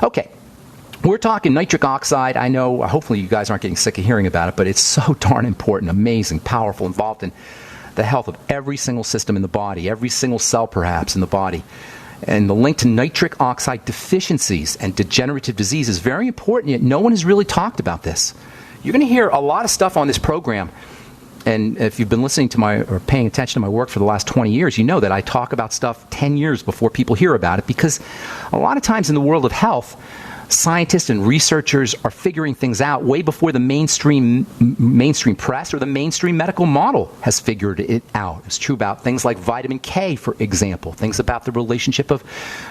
Okay. We're talking nitric oxide. I know, hopefully you guys aren't getting sick of hearing about it, but it's so darn important, amazing, powerful, involved in the health of every single system in the body, every single cell perhaps in the body. And the link to nitric oxide deficiencies and degenerative disease is very important, yet no one has really talked about this. You're going to hear a lot of stuff on this program. And if you've been listening to or paying attention to my work for the last 20 years, you know that I talk about stuff 10 years before people hear about it, because a lot of times in the world of health, scientists and researchers are figuring things out way before the mainstream press or the mainstream medical model has figured it out. It's true about things like vitamin K, for example, things about the relationship of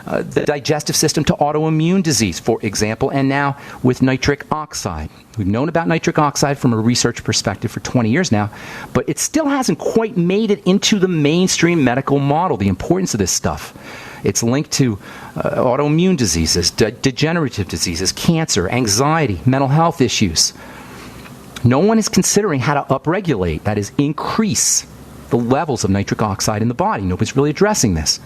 the digestive system to autoimmune disease, for example, and now with nitric oxide. We've known about nitric oxide from a research perspective for 20 years now, but it still hasn't quite made it into the mainstream medical model, the importance of this stuff. It's linked to autoimmune diseases, degenerative diseases, cancer, anxiety, mental health issues. No one is considering how to upregulate, that is, increase the levels of nitric oxide in the body. Nobody's really addressing this.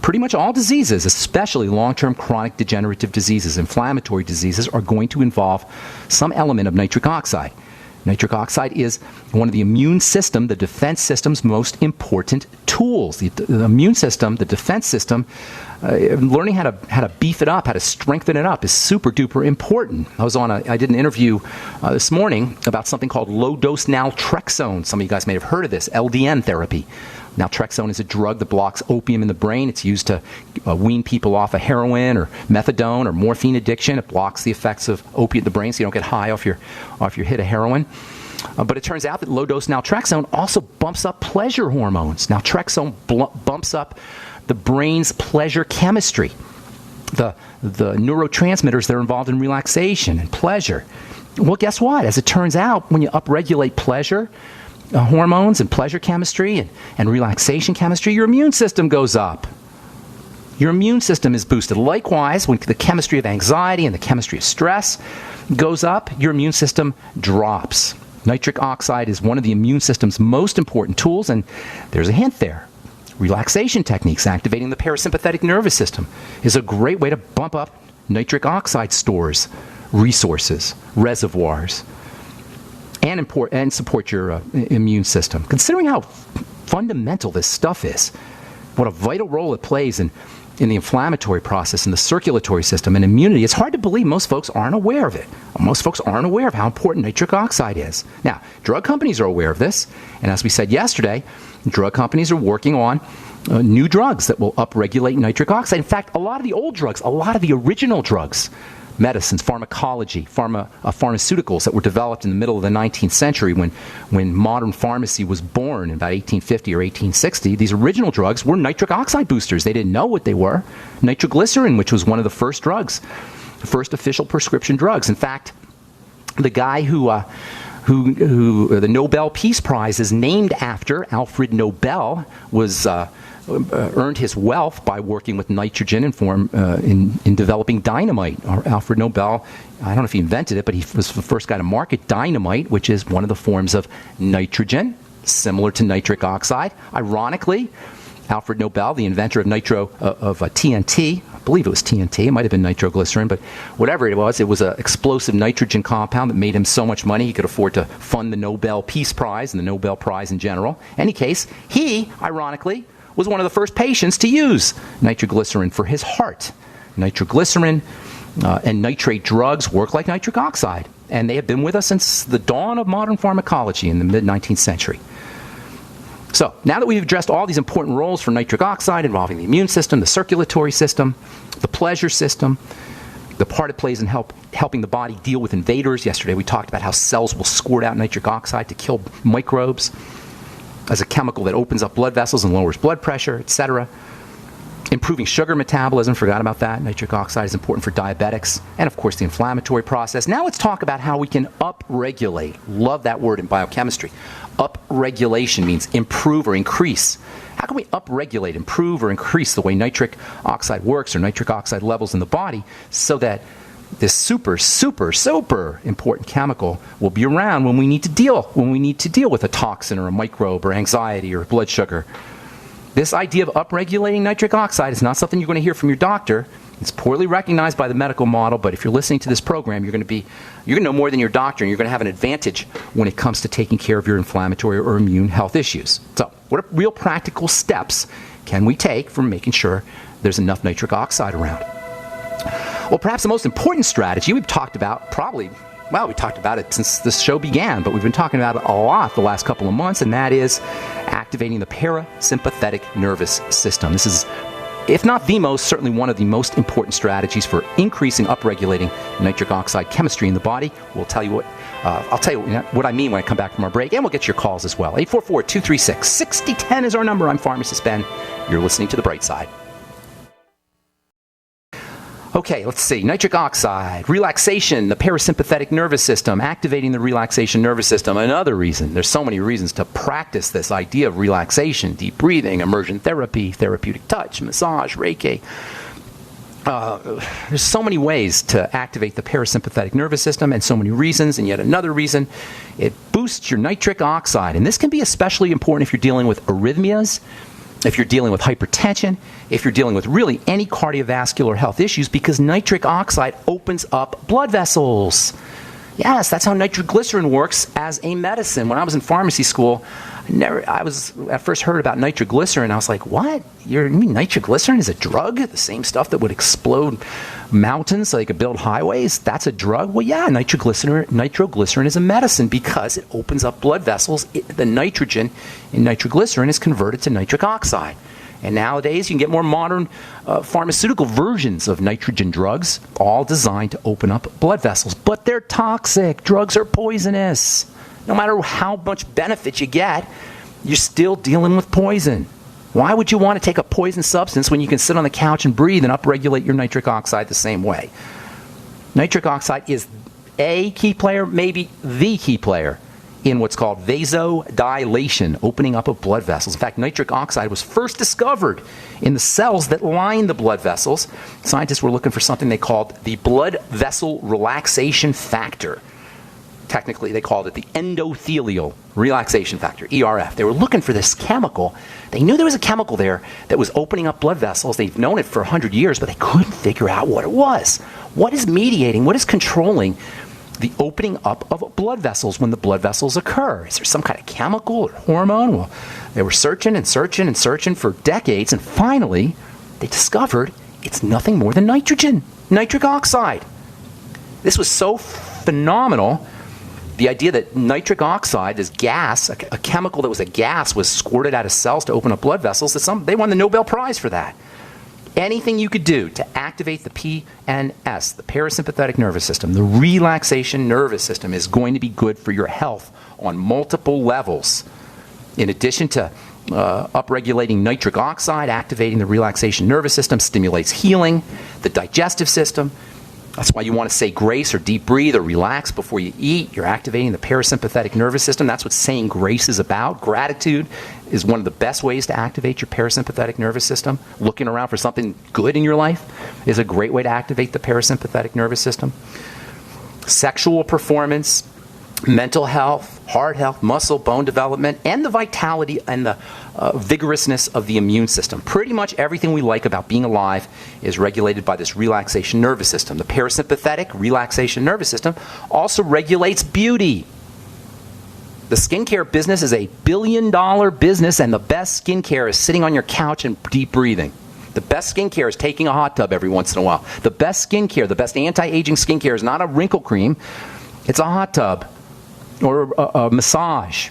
Pretty much all diseases, especially long-term chronic degenerative diseases, inflammatory diseases, are going to involve some element of nitric oxide. Nitric oxide is one of the immune system, the defense system's most important tools. The immune system, the defense system, learning how to beef it up, how to strengthen it up is super duper important. I did an interview this morning about something called low-dose naltrexone. Some of you guys may have heard of this, LDN therapy. Naltrexone is a drug that blocks opium in the brain. It's used to wean people off of heroin or methadone or morphine addiction. It blocks the effects of opiate in the brain so you don't get high off your hit of heroin. But it turns out that low-dose naltrexone also bumps up pleasure hormones. Naltrexone bumps up the brain's pleasure chemistry, the neurotransmitters that are involved in relaxation and pleasure. Well, guess what? As it turns out, when you upregulate pleasure hormones and pleasure chemistry and relaxation chemistry, your immune system goes up. Your immune system is boosted. Likewise, when the chemistry of anxiety and the chemistry of stress goes up, your immune system drops. Nitric oxide is one of the immune system's most important tools, and there's a hint there. Relaxation techniques, activating the parasympathetic nervous system, is a great way to bump up nitric oxide resources, reservoirs, and support your immune system. Considering how fundamental this stuff is, what a vital role it plays in the inflammatory process, in the circulatory system, and immunity, it's hard to believe most folks aren't aware of it. Most folks aren't aware of how important nitric oxide is. Now, drug companies are aware of this, and as we said yesterday, drug companies are working on new drugs that will upregulate nitric oxide. In fact, a lot of the old drugs, a lot of the original drugs, medicines, pharmacology, pharmaceuticals that were developed in the middle of the 19th century when modern pharmacy was born in about 1850 or 1860, these original drugs were nitric oxide boosters. They didn't know what they were. Nitroglycerine, which was one of the first drugs, the first official prescription drugs. In fact, the guy who the Nobel Peace Prize is named after, Alfred Nobel, was earned his wealth by working with nitrogen in developing dynamite. Alfred Nobel, I don't know if he invented it, but he was the first guy to market dynamite, which is one of the forms of nitrogen, similar to nitric oxide. Ironically, Alfred Nobel, the inventor of TNT, I believe it was TNT, it might have been nitroglycerin, but whatever it was an explosive nitrogen compound that made him so much money he could afford to fund the Nobel Peace Prize and the Nobel Prize in general. In any case, he, ironically, was one of the first patients to use nitroglycerin for his heart. Nitroglycerin and nitrate drugs work like nitric oxide, and they have been with us since the dawn of modern pharmacology in the mid-19th century. So, now that we've addressed all these important roles for nitric oxide involving the immune system, the circulatory system, the pleasure system, the part it plays in helping the body deal with invaders. Yesterday we talked about how cells will squirt out nitric oxide to kill microbes as a chemical that opens up blood vessels and lowers blood pressure, etc. Improving sugar metabolism, forgot about that. Nitric oxide is important for diabetics, and of course the inflammatory process. Now let's talk about how we can upregulate. Love that word in biochemistry. Upregulation means improve or increase. How can we upregulate, improve, or increase the way nitric oxide works or nitric oxide levels in the body so that this super important chemical will be around when we need to deal with a toxin or a microbe or anxiety or blood sugar? This idea of upregulating nitric oxide is not something you're going to hear from your doctor. It's poorly recognized by the medical model, but if you're listening to this program, you're going to know more than your doctor, and you're going to have an advantage when it comes to taking care of your inflammatory or immune health issues. So, what real practical steps can we take for making sure there's enough nitric oxide around? Well, perhaps the most important strategy we've talked about we talked about it since this show began, but we've been talking about it a lot the last couple of months, and that is activating the parasympathetic nervous system. This is, if not the most, certainly one of the most important strategies for increasing, upregulating nitric oxide chemistry in the body. I'll tell you what I mean when I come back from our break, and we'll get your calls as well. 844-236-6010 is our number. I'm Pharmacist Ben. You're listening to The Bright Side. Okay, let's see. Nitric oxide, relaxation, the parasympathetic nervous system, activating the relaxation nervous system. Another reason. There's so many reasons to practice this idea of relaxation, deep breathing, immersion therapy, therapeutic touch, massage, Reiki. There's so many ways to activate the parasympathetic nervous system, and so many reasons. And yet another reason, it boosts your nitric oxide. And this can be especially important if you're dealing with arrhythmias, if you're dealing with hypertension, if you're dealing with really any cardiovascular health issues, because nitric oxide opens up blood vessels. Yes, that's how nitroglycerine works as a medicine. When I was in pharmacy school, I first heard about nitroglycerine. I was like, what? You mean nitroglycerine is a drug? The same stuff that would explode mountains so they could build highways? That's a drug? Well, yeah, nitroglycerin is a medicine because it opens up blood vessels. The nitrogen in nitroglycerin is converted to nitric oxide. And nowadays, you can get more modern pharmaceutical versions of nitrogen drugs, all designed to open up blood vessels. But they're toxic. Drugs are poisonous. No matter how much benefit you get, you're still dealing with poison. Why would you want to take a poison substance when you can sit on the couch and breathe and upregulate your nitric oxide the same way? Nitric oxide is a key player, maybe the key player, in what's called vasodilation, opening up of blood vessels. In fact, nitric oxide was first discovered in the cells that line the blood vessels. Scientists were looking for something they called the blood vessel relaxation factor. Technically, they called it the endothelial relaxation factor, ERF. They were looking for this chemical. They knew there was a chemical there that was opening up blood vessels. They've known it for 100 years, but they couldn't figure out what it was. What is mediating, what is controlling the opening up of blood vessels when the blood vessels occur? Is there some kind of chemical or hormone? Well, they were searching and searching and searching for decades, and finally, they discovered it's nothing more than nitric oxide. This was so phenomenal. The idea that nitric oxide, this gas, a chemical that was a gas, was squirted out of cells to open up blood vessels, they won the Nobel Prize for that. Anything you could do to activate the PNS, the parasympathetic nervous system, the relaxation nervous system, is going to be good for your health on multiple levels. In addition to upregulating nitric oxide, activating the relaxation nervous system stimulates healing, the digestive system. That's why you want to say grace or deep breathe or relax before you eat. You're activating the parasympathetic nervous system. That's what saying grace is about. Gratitude is one of the best ways to activate your parasympathetic nervous system. Looking around for something good in your life is a great way to activate the parasympathetic nervous system. Sexual performance, mental health, heart health, muscle, bone development, and the vitality and the vigorousness of the immune system. Pretty much everything we like about being alive is regulated by this relaxation nervous system. The parasympathetic relaxation nervous system also regulates beauty. The skincare business is a billion-dollar business, and the best skincare is sitting on your couch and deep breathing. The best skincare is taking a hot tub every once in a while. The best skincare, the best anti-aging skincare is not a wrinkle cream. It's a hot tub or a massage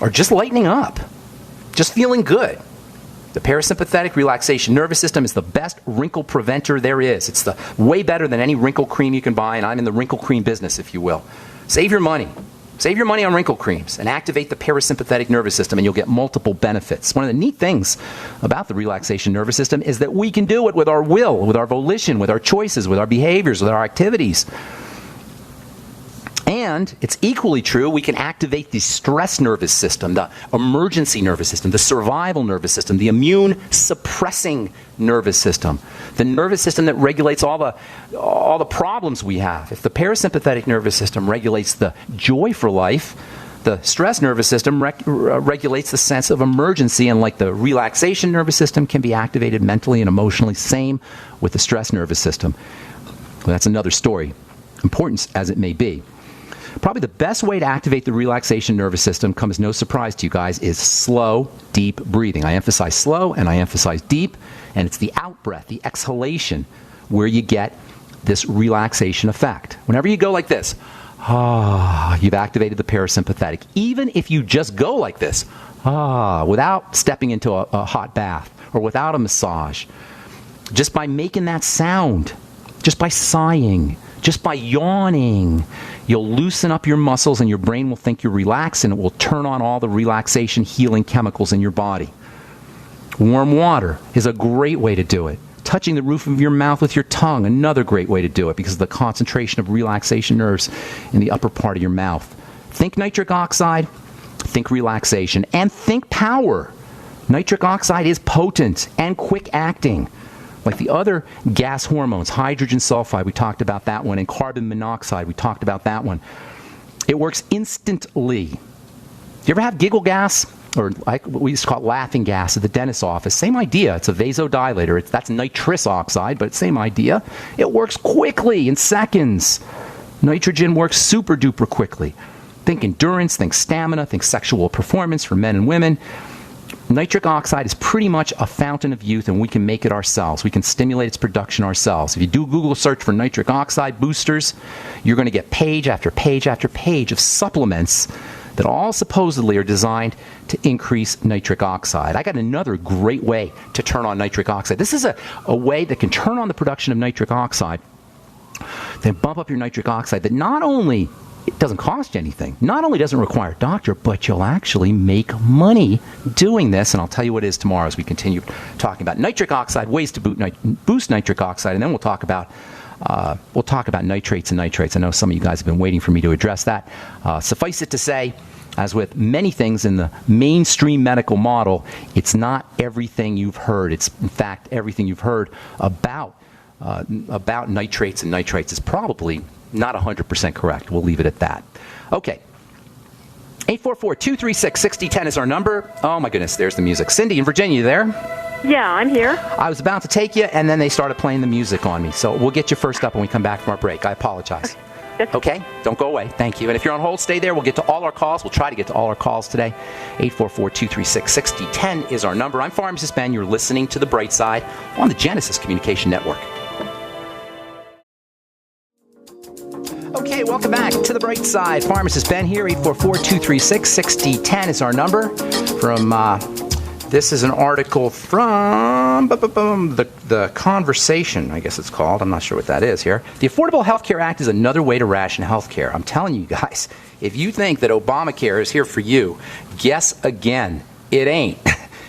or just lightening up, just feeling good. The parasympathetic relaxation nervous system is the best wrinkle preventer there is. It's way better than any wrinkle cream you can buy, and I'm in the wrinkle cream business, if you will. Save your money. Save your money on wrinkle creams and activate the parasympathetic nervous system, and you'll get multiple benefits. One of the neat things about the relaxation nervous system is that we can do it with our will, with our volition, with our choices, with our behaviors, with our activities. And it's equally true, we can activate the stress nervous system, the emergency nervous system, the survival nervous system, the immune suppressing nervous system, the nervous system that regulates all the problems we have. If the parasympathetic nervous system regulates the joy for life, The stress nervous system regulates the sense of emergency, and like the relaxation nervous system can be activated mentally and emotionally, same with the stress nervous system. Well, that's another story, important as it may be. Probably the best way to activate the relaxation nervous system, comes no surprise to you guys, is slow, deep breathing. I emphasize slow and I emphasize deep, and it's the out breath, the exhalation, where you get this relaxation effect. Whenever you go like this, you've activated the parasympathetic. Even if you just go like this, without stepping into a hot bath or without a massage, just by making that sound, just by sighing, just by yawning, you'll loosen up your muscles and your brain will think you're relaxed, and it will turn on all the relaxation healing chemicals in your body. Warm water is a great way to do it. Touching the roof of your mouth with your tongue, another great way to do it because of the concentration of relaxation nerves in the upper part of your mouth. Think nitric oxide, think relaxation, and think power. Nitric oxide is potent and quick acting. Like the other gas hormones, hydrogen sulfide, we talked about that one, and carbon monoxide, we talked about that one. It works instantly. Do you ever have giggle gas? Or like we used to call it laughing gas at the dentist's office. Same idea. It's a vasodilator. That's nitrous oxide, but same idea. It works quickly in seconds. Nitrogen works super duper quickly. Think endurance, think stamina, think sexual performance for men and women. Nitric oxide is pretty much a fountain of youth, and we can make it ourselves. We can stimulate its production ourselves. If you do Google search for nitric oxide boosters, you're going to get page after page after page of supplements that all supposedly are designed to increase nitric oxide. I got another great way to turn on nitric oxide. This is a way that can turn on the production of nitric oxide, then bump up your nitric oxide, that not only it doesn't cost you anything, not only doesn't require a doctor, but you'll actually make money doing this. And I'll tell you what it is tomorrow as we continue talking about nitric oxide, ways to boost nitric oxide, and then we'll talk about nitrates and nitrates. I know some of you guys have been waiting for me to address that. Suffice it to say, as with many things in the mainstream medical model, it's not everything you've heard. It's, in fact, everything you've heard about nitrates and nitrates is probably not 100% correct. We'll leave it at that. Okay. 844-236-6010 is our number. Oh, my goodness, there's the music. Cindy in Virginia, you there? Yeah, I'm here. I was about to take you, and then they started playing the music on me. So we'll get you first up when we come back from our break. I apologize. Okay? Don't go away. Thank you. And if you're on hold, stay there. We'll get to all our calls. We'll try to get to all our calls today. 844-236-6010 is our number. I'm Pharmacist Ben. You're listening to The Bright Side on the Genesis Communication Network. Okay, welcome back to The Bright Side. Pharmacist Ben here. 844-236-6010 is our number. This is an article from the Conversation, I guess it's called. I'm not sure what that is here. The Affordable Health Care Act is another way to ration health care. I'm telling you guys, if you think that Obamacare is here for you, guess again. It ain't.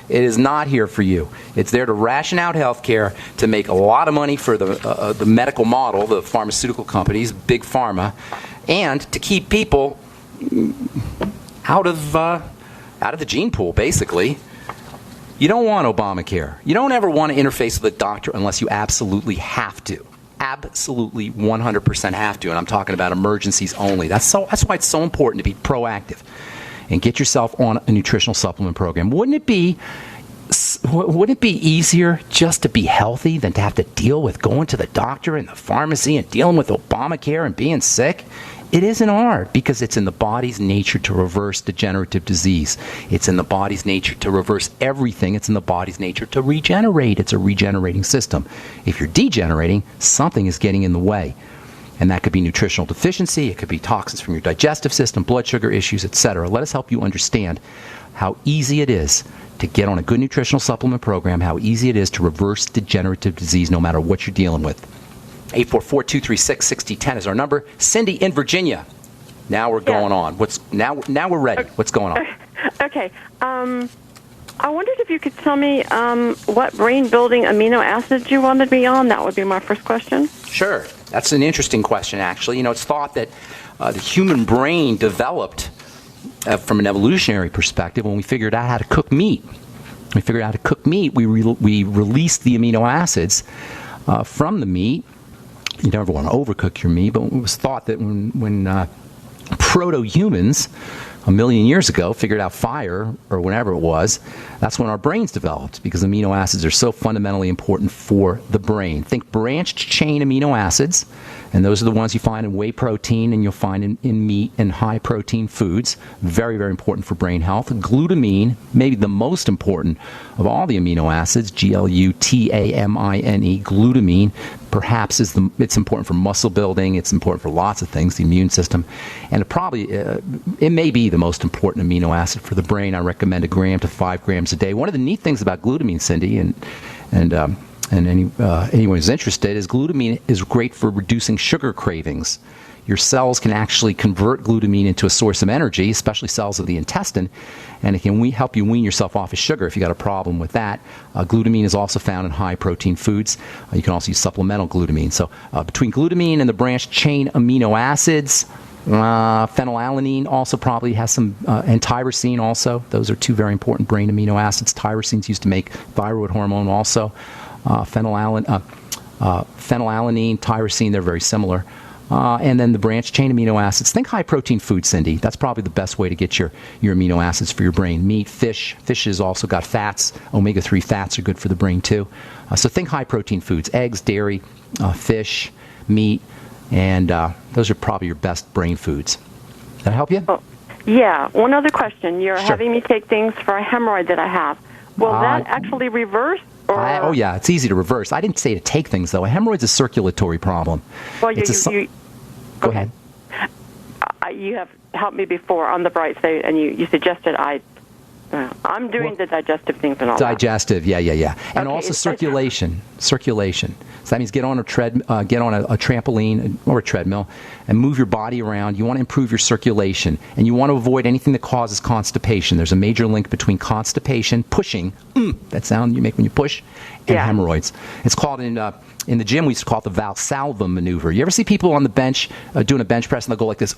It is not here for you. It's there to ration out health care, to make a lot of money for the medical model, the pharmaceutical companies, big pharma, and to keep people out of the gene pool, basically. You don't want Obamacare. You don't ever want to interface with a doctor unless you absolutely have to. Absolutely 100% have to. And I'm talking about emergencies only. That's why it's so important to be proactive and get yourself on a nutritional supplement program. Wouldn't it be easier just to be healthy than to have to deal with going to the doctor and the pharmacy and dealing with Obamacare and being sick? It isn't hard because it's in the body's nature to reverse degenerative disease. It's in the body's nature to reverse everything. It's in the body's nature to regenerate. It's a regenerating system. If you're degenerating, something is getting in the way. And that could be nutritional deficiency. It could be toxins from your digestive system, blood sugar issues, etc. Let us help you understand how easy it is to get on a good nutritional supplement program, how easy it is to reverse degenerative disease no matter what you're dealing with. 844-236-6010 is our number. Cindy in Virginia. Now we're going on. Now we're ready. What's going on? Okay. I wondered if you could tell me what brain-building amino acids you wanted me on. That would be my first question. Sure. That's an interesting question, actually. You know, it's thought that the human brain developed from an evolutionary perspective when we figured out how to cook meat. We figured out how to cook meat. We released the amino acids from the meat. You never want to overcook your meat, but it was thought that when proto-humans a million years ago figured out fire, or whenever it was, that's when our brains developed, because amino acids are so fundamentally important for the brain. Think branched chain amino acids, and those are the ones you find in whey protein and you'll find in meat and high protein foods. Very, very important for brain health. Glutamine, maybe the most important of all the amino acids, Glutamine, glutamine, perhaps it's important for muscle building. It's important for lots of things, the immune system, and it may be the most important amino acid for the brain. I recommend 1 gram to 5 grams a day. One of the neat things about glutamine, Cindy, and anyone who's interested, is glutamine is great for reducing sugar cravings. Your cells can actually convert glutamine into a source of energy, especially cells of the intestine, and it can help you wean yourself off of sugar if you got a problem with that. Glutamine is also found in high protein foods. You can also use supplemental glutamine. So between glutamine and the branched chain amino acids, phenylalanine also probably has some, and tyrosine also. Those are 2 very important brain amino acids. Tyrosine is used to make thyroid hormone also. Phenylalanine, tyrosine, they're very similar. And then the branched chain amino acids. Think high protein food, Cindy. That's probably the best way to get your amino acids for your brain. Meat, fish. Fish has also got fats. Omega-3 fats are good for the brain too. So think high protein foods. Eggs, dairy, fish, meat, and those are probably your best brain foods. Did that help you? Oh, yeah. One other question. You're Sure. having me take things for a hemorrhoid that I have. Will that actually reverse? Oh, yeah. It's easy to reverse. I didn't say to take things, though. A hemorrhoid's a circulatory problem. Well, Go ahead. You have helped me before on the bright side, and you suggested I'm doing the digestive things and all digestive, that. yeah. And Okay, also circulation. So that means get on a trampoline or a treadmill and move your body around. You want to improve your circulation, and you want to avoid anything that causes constipation. There's a major link between constipation, pushing, that sound you make when you push, and hemorrhoids. It's called in the gym, we used to call it the Valsalva maneuver. You ever see people on the bench doing a bench press and they'll go like this,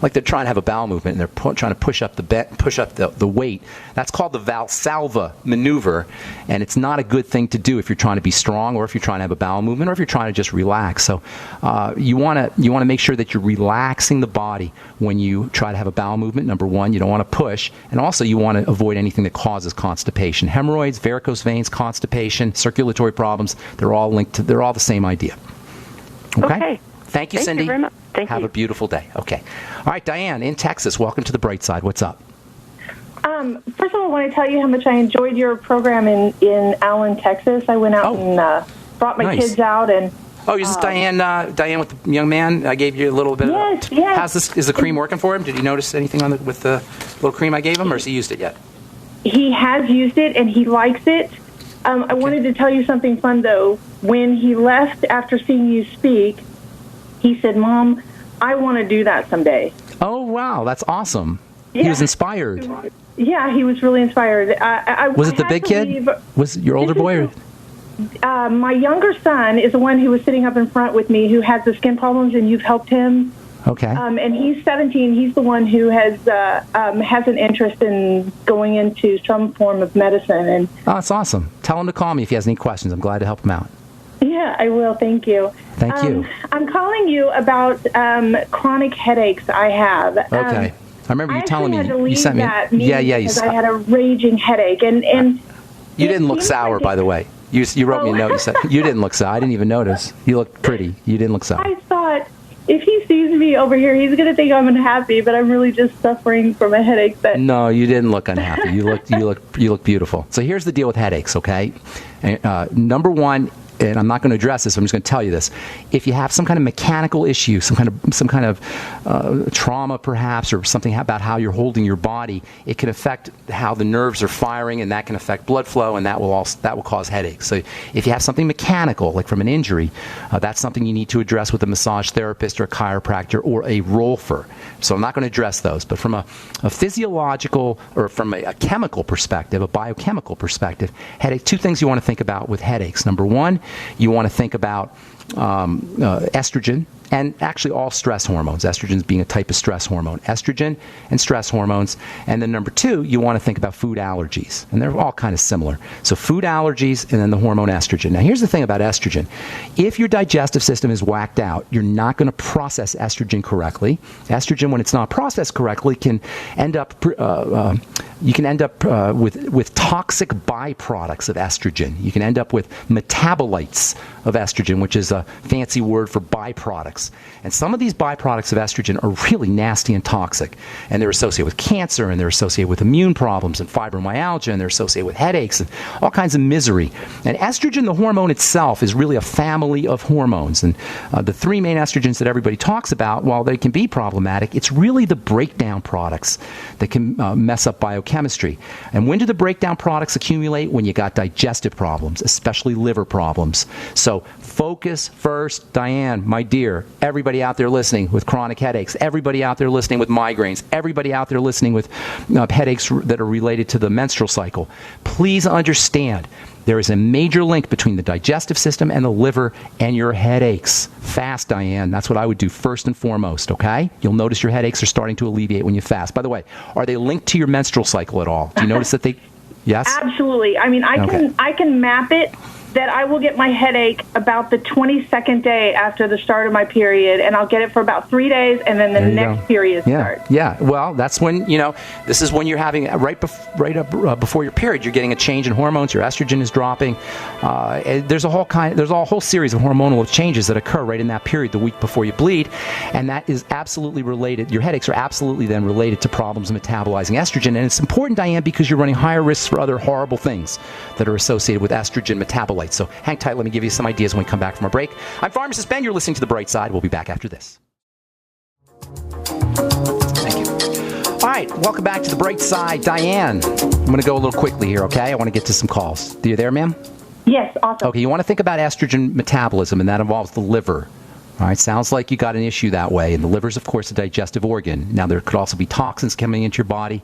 like they're trying to have a bowel movement and they're trying to push up the weight. That's called the Valsalva maneuver, and it's not a good thing to do if you're trying to be strong, or if you're trying to have a bowel movement, or if you're trying to just relax. So you want to make sure that you're relaxing the body when you try to have a bowel movement. Number one, you don't want to push, and also you want to avoid anything that causes constipation. Hemorrhoids, varicose veins, constipation, circulatory problems, they're all the same idea. Okay. Thank you, Cindy. Thank you very much. Have a beautiful day. Okay. All right, Diane in Texas. Welcome to the bright side. What's up? First of all, I want to tell you how much I enjoyed your program in Allen, Texas. I went out and brought my kids out. And is this Diane with the young man? I gave you a little bit yes, of... Yes. Is the cream working for him? Did you notice anything with the little cream I gave him, or has he used it yet? He has used it, and he likes it. I wanted to tell you something fun, though. When he left after seeing you speak, he said, "Mom, I want to do that someday." Oh, wow. That's awesome. Yeah. He was inspired. Yeah, he was really inspired. Was it the big kid? Was it your older boy? My younger son is the one who was sitting up in front with me, who has the skin problems, and you've helped him. Okay. And he's 17. He's the one who has an interest in going into some form of medicine. And that's awesome. Tell him to call me if he has any questions. I'm glad to help him out. Yeah, I will. Thank you. Thank you. I'm calling you about chronic headaches I have. Okay. I remember you telling me. You sent me. Yeah. Because I had a raging headache, and you didn't look sour, by the way. You wrote me a note. You said you didn't look sour. I didn't even notice. You looked pretty. You didn't look sour. I thought, if he sees me over here, he's going to think I'm unhappy, but I'm really just suffering from a headache. No, you didn't look unhappy. You look beautiful. So here's the deal with headaches, okay? Number one, and I'm not going to address this, I'm just going to tell you this. If you have some kind of mechanical issue, some kind of trauma perhaps, or something about how you're holding your body, it can affect how the nerves are firing, and that can affect blood flow, and that will cause headaches. So if you have something mechanical, like from an injury, that's something you need to address with a massage therapist or a chiropractor or a rolfer. So I'm not going to address those. But from a physiological, or from a chemical perspective, a biochemical perspective, headache, two things you want to think about with headaches. Number one, you want to think about estrogen. and actually all stress hormones, estrogens being a type of stress hormone, estrogen and stress hormones. And then number 2, you want to think about food allergies, and they're all kind of similar. So food allergies and then the hormone estrogen. Now here's the thing about estrogen. If your digestive system is whacked out, you're not going to process estrogen correctly. Estrogen, when it's not processed correctly, can end up with toxic byproducts of estrogen. You can end up with metabolites of estrogen, which is a fancy word for byproducts. And some of these byproducts of estrogen are really nasty and toxic. And they're associated with cancer, and they're associated with immune problems and fibromyalgia, and they're associated with headaches and all kinds of misery. And estrogen, the hormone itself, is really a family of hormones. And the 3 main estrogens that everybody talks about, while they can be problematic, it's really the breakdown products that can mess up biochemistry. And when do the breakdown products accumulate? When you got digestive problems, especially liver problems. So focus first. Dianne, my dear, everybody out there listening with chronic headaches, everybody out there listening with migraines, everybody out there listening with headaches that are related to the menstrual cycle, please understand there is a major link between the digestive system and the liver and your headaches. Fast, Dianne. That's what I would do first and foremost, okay? You'll notice your headaches are starting to alleviate when you fast. By the way, are they linked to your menstrual cycle at all? Do you notice that they... Yes? Absolutely. I mean, I can map it that I will get my headache about the 22nd day after the start of my period, and I'll get it for about 3 days, and then the next period starts. Yeah. Well, that's when, this is when you're having, right before your period, you're getting a change in hormones, your estrogen is dropping. There's a whole series of hormonal changes that occur right in that period, the week before you bleed, and that is absolutely related. Your headaches are absolutely then related to problems metabolizing estrogen, and it's important, Dianne, because you're running higher risks for other horrible things that are associated with estrogen metabolites. So hang tight. Let me give you some ideas when we come back from our break. I'm Pharmacist Ben. You're listening to The Bright Side. We'll be back after this. Thank you. All right. Welcome back to The Bright Side. Dianne, I'm going to go a little quickly here, okay? I want to get to some calls. Are you there, ma'am? Yes, awesome. Okay. You want to think about estrogen metabolism, and that involves the liver. All right, sounds like you got an issue that way. And the liver is, of course, a digestive organ. Now, there could also be toxins coming into your body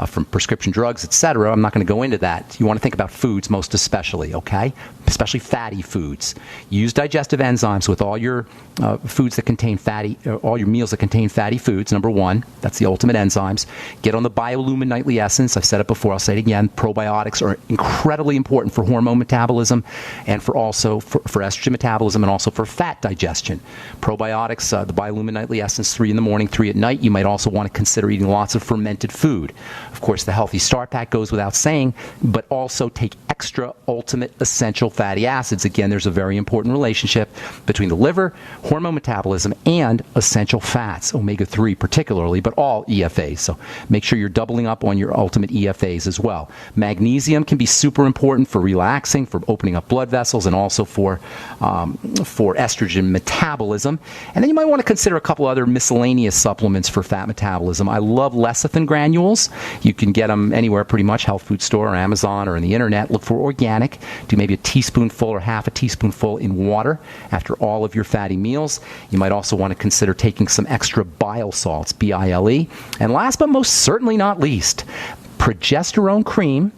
from prescription drugs, etc. I'm not going to go into that. You want to think about foods most especially, okay? Especially fatty foods. Use digestive enzymes with all your foods that contain all your meals that contain fatty foods, number 1. That's the ultimate enzymes. Get on the biolumin nightly essence. I've said it before. I'll say it again. Probiotics are incredibly important for hormone metabolism and for estrogen metabolism and also for fat digestion. Probiotics, the biolumin nightly essence, 3 in the morning, 3 at night. You might also want to consider eating lots of fermented food. Of course, the Healthy Start Pack goes without saying, but also take extra ultimate essential fatty acids. Again, there's a very important relationship between the liver, hormone metabolism, and essential fats, omega-3 particularly, but all EFAs. So make sure you're doubling up on your ultimate EFAs as well. Magnesium can be super important for relaxing, for opening up blood vessels, and also for estrogen metabolism. And then you might want to consider a couple other miscellaneous supplements for fat metabolism. I love lecithin granules. You can get them anywhere pretty much, health food store or Amazon or on the internet. Look for organic. Do maybe a teaspoonful or half a teaspoonful in water after all of your fatty meals. You might also want to consider taking some extra bile salts, B-I-L-E. And last but most certainly not least, progesterone cream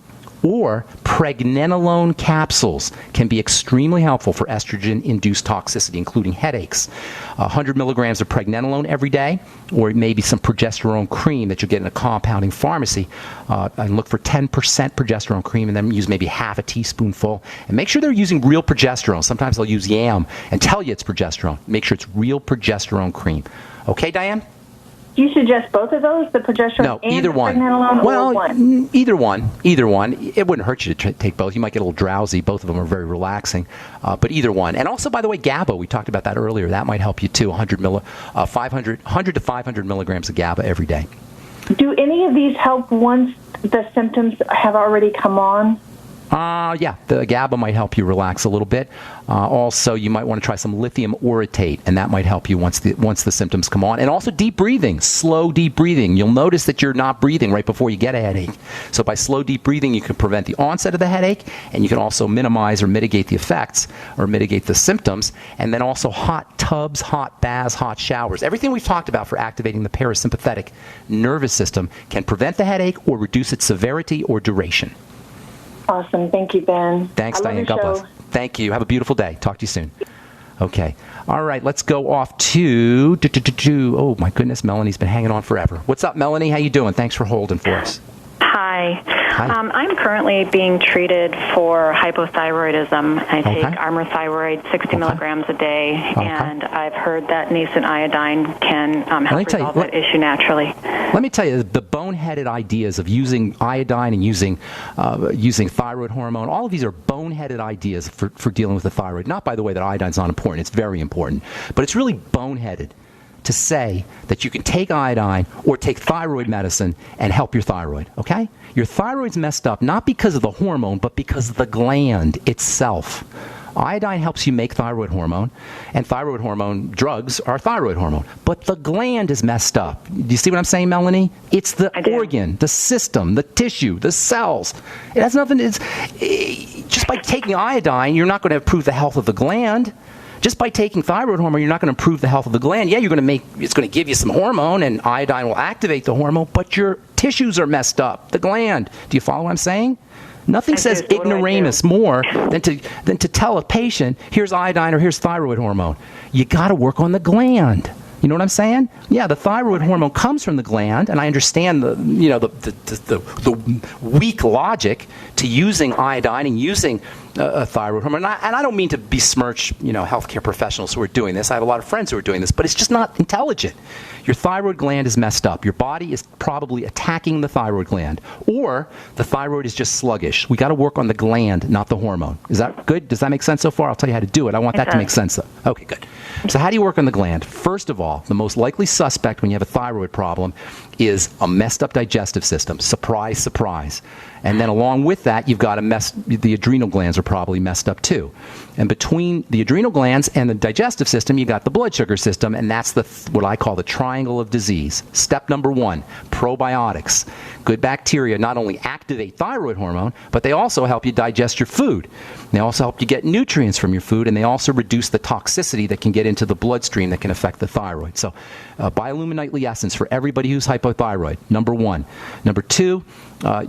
or pregnenolone capsules can be extremely helpful for estrogen-induced toxicity, including headaches. 100 milligrams of pregnenolone every day, or maybe some progesterone cream that you'll get in a compounding pharmacy. And look for 10% progesterone cream, and then use maybe half a teaspoonful. And make sure they're using real progesterone. Sometimes they'll use yam and tell you it's progesterone. Make sure it's real progesterone cream. Okay, Dianne? You suggest both of those, the progesterone and either the one. pregnenolone, Well, or one? Either one. It wouldn't hurt you to take both. You might get a little drowsy. Both of them are very relaxing, but either one. And also, by the way, GABA. We talked about that earlier. That might help you too. 100 to 500 milligrams of GABA every day. Do any of these help once the symptoms have already come on? Yeah, the GABA might help you relax a little bit. Also, you might want to try some lithium orotate, and that might help you once the symptoms come on. And also deep breathing, slow deep breathing. You'll notice that you're not breathing right before you get a headache. So by slow deep breathing, you can prevent the onset of the headache, and you can also minimize or mitigate the effects or mitigate the symptoms. And then also hot tubs, hot baths, hot showers. Everything we've talked about for activating the parasympathetic nervous system can prevent the headache or reduce its severity or duration. Awesome. Thank you, Ben. Thanks, Dianne. God bless. Thank you. Have a beautiful day. Talk to you soon. Okay. All right, let's go off to, oh my goodness, Melanie's been hanging on forever. What's up, Melanie? How you doing? Thanks for holding for us. Hi. Hi. I'm currently being treated for hypothyroidism. I take Armour Thyroid 60 milligrams a day, and I've heard that nascent iodine can help resolve that issue naturally. Let me tell you, the boneheaded ideas of using iodine and using thyroid hormone, all of these are boneheaded ideas for dealing with the thyroid. Not, by the way, that iodine's not important. It's very important. But it's really boneheaded to say that you can take iodine or take thyroid medicine and help your thyroid, okay? Your thyroid's messed up not because of the hormone, but because of the gland itself. Iodine helps you make thyroid hormone, and thyroid hormone drugs are thyroid hormone. But the gland is messed up. Do you see what I'm saying, Melanie? It's the organ, the system, the tissue, the cells. It has nothing. Just by taking iodine, you're not going to improve the health of the gland. Just by taking thyroid hormone, you're not going to improve the health of the gland. Yeah, it's going to give you some hormone, and iodine will activate the hormone, but your tissues are messed up, the gland. Do you follow what I'm saying? Nothing says ignoramus more than to tell a patient, here's iodine or here's thyroid hormone. You got to work on the gland. You know what I'm saying? Yeah, the thyroid hormone comes from the gland, and I understand the weak logic to using iodine and using a thyroid hormone. And I don't mean to besmirch healthcare professionals who are doing this. I have a lot of friends who are doing this, but it's just not intelligent. Your thyroid gland is messed up. Your body is probably attacking the thyroid gland, or the thyroid is just sluggish. We got to work on the gland, not the hormone. Is that good? Does that make sense so far? I'll tell you how to do it. I want that to make sense, though. Okay, good. So how do you work on the gland? First of all, the most likely suspect when you have a thyroid problem is a messed up digestive system. Surprise, surprise. And then along with that, you've got the adrenal glands are probably messed up too. And between the adrenal glands and the digestive system, you got the blood sugar system, and that's what I call the triangle of disease. Step number 1, probiotics. Good bacteria not only activate thyroid hormone, but they also help you digest your food. They also help you get nutrients from your food, and they also reduce the toxicity that can get into the bloodstream that can affect the thyroid. So bioluminite essence for everybody who's hypothyroid, number 1. Number 2,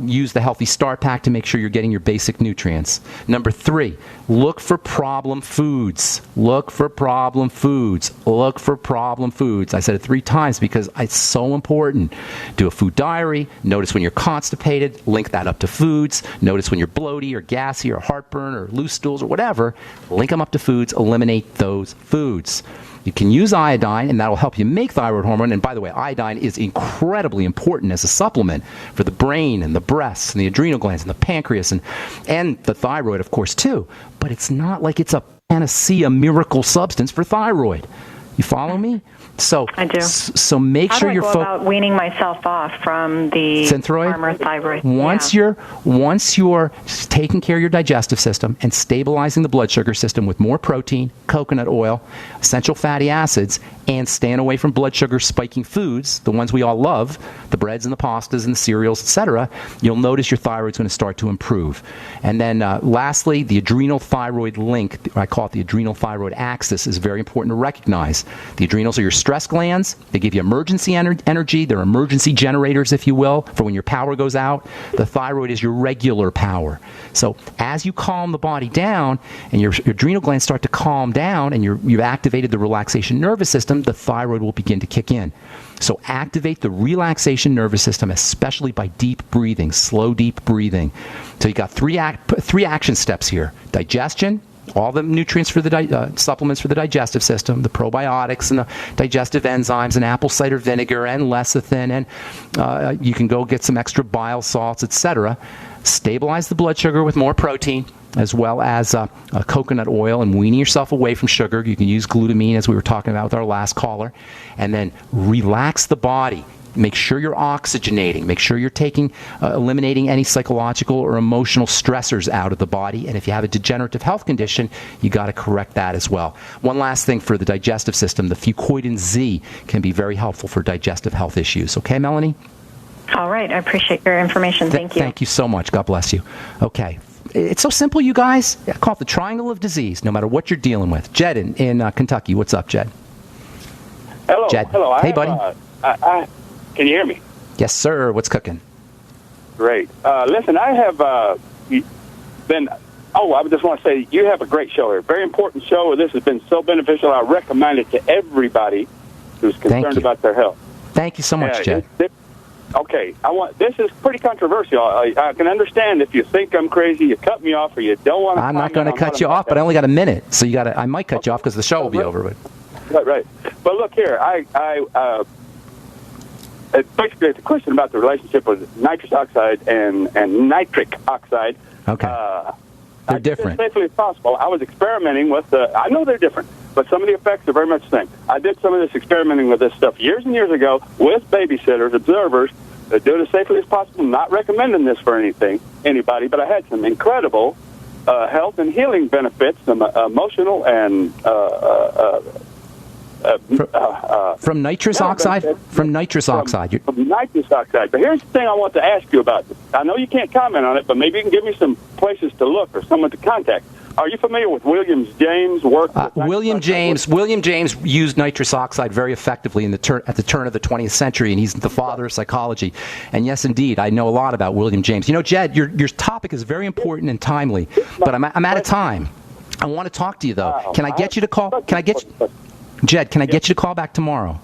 use the Healthy Start Pack to make sure you're getting your basic nutrients. Number 3, look for problem foods. Look for problem foods. Look for problem foods. I said it 3 times because it's so important. Do a food diary. Notice when you're constipated. Link that up to foods. Notice when you're bloaty or gassy or heartburn or loose stools or whatever. Link them up to foods. Eliminate those foods. You can use iodine, and that will help you make thyroid hormone. And by the way, iodine is incredibly important as a supplement for the brain and the breasts and the adrenal glands and the pancreas and the thyroid, of course, too. But it's not like it's a panacea miracle substance for thyroid. You follow me? So I do. So make sure you're How do I go about weaning myself off from the Synthroid? Armour Thyroid? Once you're taking care of your digestive system and stabilizing the blood sugar system with more protein, coconut oil, essential fatty acids, and staying away from blood sugar spiking foods, the ones we all love, the breads and the pastas and the cereals, etc., you'll notice your thyroid's going to start to improve. And then lastly, the adrenal thyroid link, I call it the adrenal thyroid axis, is very important to recognize. The adrenals are your stress glands. They give you emergency energy. They're emergency generators, if you will, for when your power goes out. The thyroid is your regular power. So as you calm the body down and your adrenal glands start to calm down and you've activated the relaxation nervous system, the thyroid will begin to kick in. So activate the relaxation nervous system, especially by deep breathing, slow, deep breathing. So you got three action steps here. Digestion, all the nutrients for the supplements for the digestive system, the probiotics and the digestive enzymes and apple cider vinegar and lecithin, and you can go get some extra bile salts, etc. Stabilize the blood sugar with more protein, as well as coconut oil, and weaning yourself away from sugar. You can use glutamine, as we were talking about with our last caller, and then relax the body. Make sure you're oxygenating. Make sure you're eliminating any psychological or emotional stressors out of the body. And if you have a degenerative health condition, you got to correct that as well. One last thing for the digestive system, the fucoidan Z can be very helpful for digestive health issues. Okay, Melanie? All right. I appreciate your information. Thank you. Thank you so much. God bless you. Okay. It's so simple, you guys. I call it the triangle of disease, no matter what you're dealing with. Jed in Kentucky. What's up, Jed? Hello. Jed. Hello. Hey, buddy. Can you hear me? Yes, sir. What's cooking? Great. Listen, I have been I just want to say you have a great show here. Very important show. This has been so beneficial. I recommend it to everybody who's concerned about their health. Thank you so much, Jed. Okay, this is pretty controversial. I can understand if you think I'm crazy, you cut me off, or you don't want to. I'm not going to cut you off, but I only got a minute, so I might cut you off because the show will be over. Right. But look here, basically it's a question about the relationship with nitrous oxide and nitric oxide. Okay. They're different. As safely as possible. I was experimenting with I know they're different, but some of the effects are very much the same. I did some of this experimenting with this stuff years and years ago with babysitters, observers, do it as safely as possible. Not recommending this for anybody, but I had some incredible health and healing benefits, some emotional and from nitrous oxide? From nitrous oxide. From nitrous oxide. But here's the thing I want to ask you about. I know you can't comment on it, but maybe you can give me some places to look or someone to contact. Are you familiar with William James' work? William James used nitrous oxide very effectively at the turn of the 20th century, and he's the father of psychology. And yes, indeed, I know a lot about William James. You know, Jed, your topic is very important and timely, but I'm out of time. I want to talk to you, though. Can I get you to call? Jed, can I get you to call back tomorrow?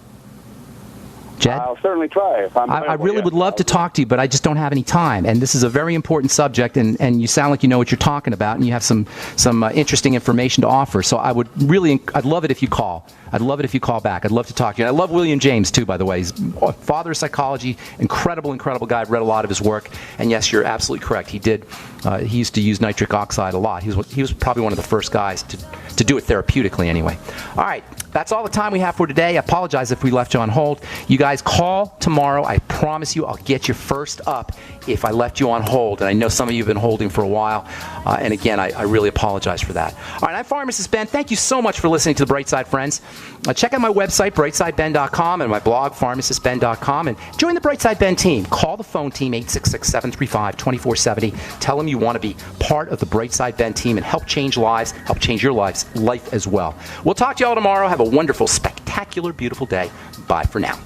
Jed? I'll certainly try. If I really would love to talk to you, but I just don't have any time. And this is a very important subject, and you sound like you know what you're talking about, and you have some interesting information to offer. So I'd love it if you call. I'd love it if you call back. I'd love to talk to you. And I love William James, too, by the way. He's father of psychology, incredible guy. I've read a lot of his work. And yes, you're absolutely correct. He used to use nitric oxide a lot. He was probably one of the first guys to do it therapeutically anyway. All right. That's all the time we have for today. I apologize if we left you on hold. You guys call tomorrow. I promise you I'll get you first up if I left you on hold. And I know some of you have been holding for a while. And again, I really apologize for that. All right, I'm Pharmacist Ben. Thank you so much for listening to The Bright Side, friends. Check out my website, brightsideben.com, and my blog, pharmacistben.com. And join the Bright Side Ben team. Call the phone team, 866-735-2470. Tell them you want to be part of the Bright Side Ben team and help change lives, help change your life as well. We'll talk to you all tomorrow. Have a wonderful, spectacular, beautiful day. Bye for now.